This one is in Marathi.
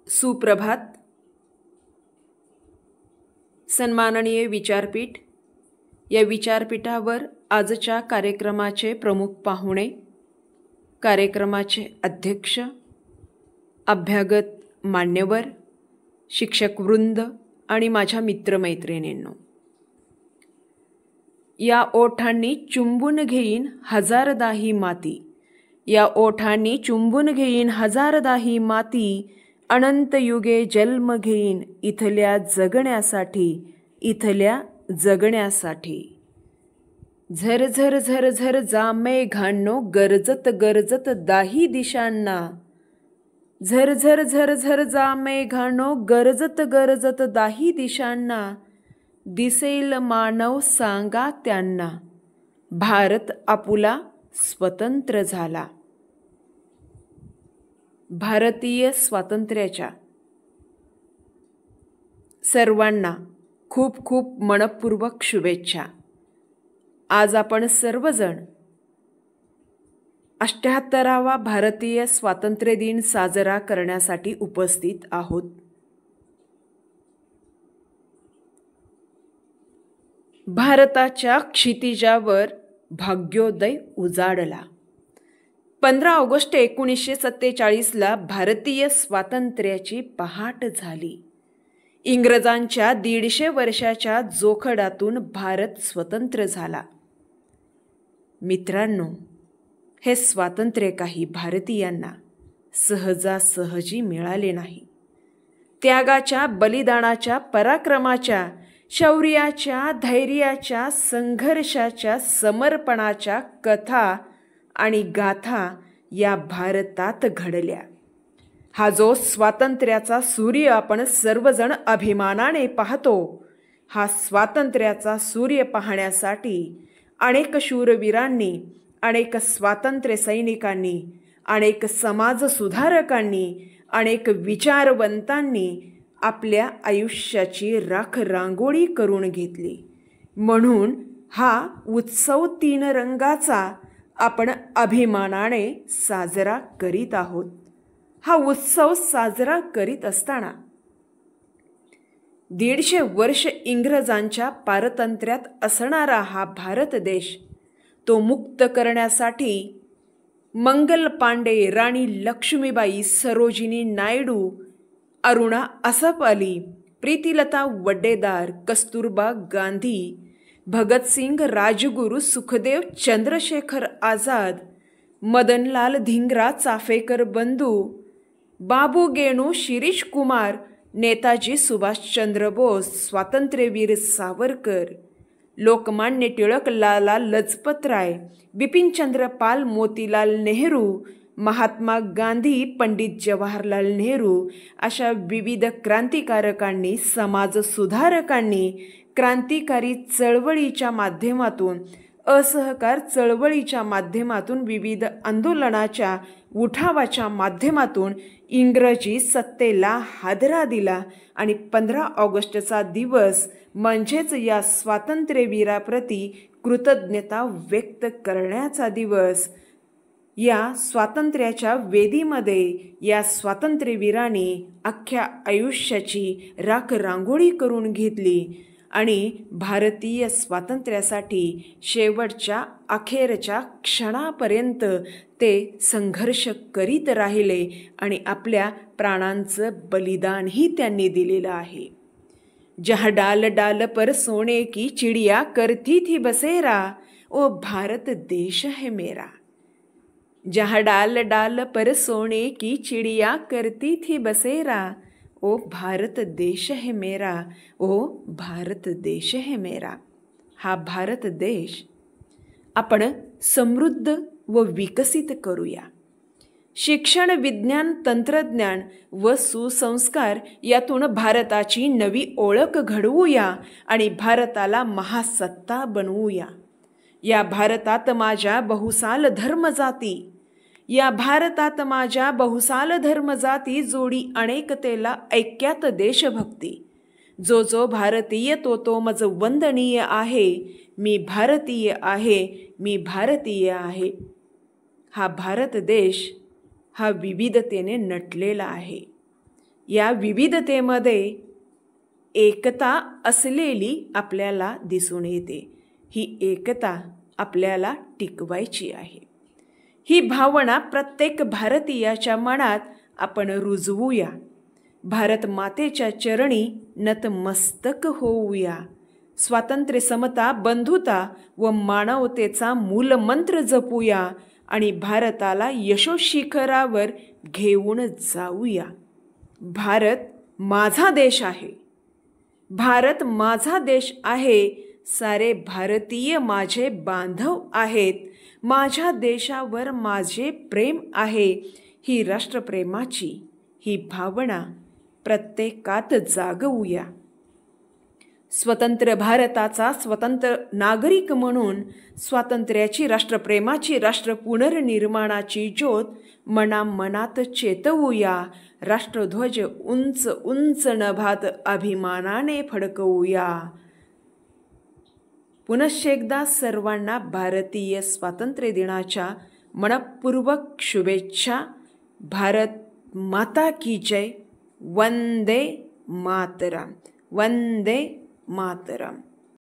सुप्रभात. सन्माननीय विचारपीठ, या विचारपीठावर आजच्या कार्यक्रमाचे प्रमुख पाहुणे, कार्यक्रमाचे अध्यक्ष, अभ्यागत मान्यवर, शिक्षकवृंद आणि माझ्या मित्रमैत्रिणींनो, या ओठांनी चुंबून घेईन हजारदाही माती, या ओठांनी चुंबून घेईन हजारदाही माती, अनंत युगे जन्म घेईन इथल्या जगण्यासाठी, इथल्या जगण्यासाठी. झर झर झर झर जामे घाणो गरजत गरजत दाही दिशांना, झर झर झर झर जामे घाणो गरजत गरजत दाही दिशांना, दिसेल मानव सांगा त्यांना, भारत आपुला स्वतंत्र झाला. भारतीय स्वातंत्र्याच्या सर्वांना खूप खूप मनपूर्वक शुभेच्छा. आज आपण सर्वजण 78वा भारतीय स्वातंत्र्य दिन साजरा करण्यासाठी उपस्थित आहोत. भारताच्या क्षितिजावर भाग्योदय उजाडला. 15 ऑगस्ट 1947ला भारतीय स्वातंत्र्याची पहाट झाली. इंग्रजांच्या 150 वर्षाच्या जोखडातून भारत स्वतंत्र झाला. मित्रांनो, हे स्वातंत्र्य काही भारतीयांना सहजासहजी मिळाले नाही. त्यागाच्या, बलिदानाच्या, पराक्रमाच्या, शौर्याच्या, धैर्याच्या, संघर्षाच्या, समर्पणाच्या कथा आणि गाथा या भारतात घडल्या. हा जो स्वातंत्र्याचा सूर्य आपण सर्वजण अभिमानाने पाहतो, हा स्वातंत्र्याचा सूर्य पाहण्यासाठी अनेक शूरवीरांनी, अनेक स्वातंत्र्य सैनिकांनी, अनेक समाजसुधारकांनी, अनेक विचारवंतांनी आपल्या आयुष्याची राखरांगोळी करून घेतली. म्हणून हा उत्सव 3 रंगाचा आपण अभिमानाने साजरा करीत आहोत. हा उत्सव साजरा करीत असताना 150 वर्ष इंग्रजांच्या पारतंत्र्यात असणारा हा भारत देश, तो मुक्त करण्यासाठी मंगल पांडे, राणी लक्ष्मीबाई, सरोजिनी नायडू, अरुणा असफ अली, प्रीतिलता वड्डेदार, कस्तुरबा गांधी, भगतसिंग, राजगुरू, सुखदेव, चंद्रशेखर आझाद, मदनलाल धिंगरा, चाफेकर बंधू, बाबू गेणू, शिरीष कुमार, नेताजी सुभाषचंद्र बोस, स्वातंत्र्यवीर सावरकर, लोकमान्य टिळक, लाला लजपतराय, बिपिनचंद्र पाल, मोतीलाल नेहरू, महात्मा गांधी, पंडित जवाहरलाल नेहरू अशा विविध क्रांतिकारकांनी, समाजसुधारकांनी क्रांतिकारी चळवळीच्या माध्यमातून, असहकार चळवळीच्या माध्यमातून, विविध आंदोलनाच्या उठावाच्या माध्यमातून इंग्रजी सत्तेला हादरा दिला आणि 15 ऑगस्टचा दिवस म्हणजेच या स्वातंत्र्यवीराप्रती कृतज्ञता व्यक्त करण्याचा दिवस. या स्वातंत्र्याच्या वेदीमध्ये या स्वातंत्र्यवीरांनी अख्ख्या आयुष्याची राखरांगोळी करून घेतली आणि भारतीय स्वातंत्र्यासाठी शेवटच्या अखेरच्या क्षणापर्यंत ते संघर्ष करीत राहिले आणि आपल्या प्राणांचं बलिदानही त्यांनी दिलेलं आहे. जहाँ डाल डाल पर सोने की चिड़िया करती थी बसेरा, ओ भारत देश है मेरा. जहाँ डाल डाल पर सोने की चिड़िया करती थी बसेरा, ओ भारत देश है मेरा, ओ भारत देश है मेरा. हा भारत देश आपण समृद्ध व विकसित करूया. शिक्षण, विज्ञान, तंत्रज्ञान व सुसंस्कार यातून भारताची नवी ओळख घडवूया आणि भारताला महासत्ता बनवूया. या भारतात माझ्या बहुसाल धर्मजाती, या भारतात माझ्या बहुसाल धर्मजाती, जोडी अनेकतेला ऐक्यात देशभक्ती. जो जो भारतीय तो तो मज वंदनीय आहे. मी भारतीय आहे, मी भारतीय आहे. हा भारत देश हा विविधतेने नटलेला आहे. या विविधतेमध्ये एकता असलेली आपल्याला दिसून येते. ही एकता आपल्याला टिकवायची आहे. ही भावना प्रत्येक भारतीयाच्या मनात आपण रुजवूया. भारत मातेच्या चरणी नतमस्तक होऊया. स्वातंत्र्य, समता, बंधुता व मानवतेचा मूलमंत्र जपूया आणि भारताला यशोशिखरावर घेऊन जाऊया. भारत माझा देश आहे. भारत माझा देश आहे. सारे भारतीय माझे बांधव आहेत. माझ्या देशावर माझे प्रेम आहे. ही राष्ट्रप्रेमाची ही भावना प्रत्येकात जागवूया. स्वतंत्र भारताचा स्वतंत्र नागरिक म्हणून स्वातंत्र्याची, राष्ट्रप्रेमाची, राष्ट्र पुनर्निर्माणाची ज्योत मनामनात चेतवूया. राष्ट्रध्वज उंच उंच नभात अभिमानाने फडकवूया. पुनश्च एकदा सर्वांना भारतीय स्वातंत्र्य दिनाच्या मनपूर्वक शुभेच्छा. भारत माता की जय. वंदे मातरम. वंदे मातरम.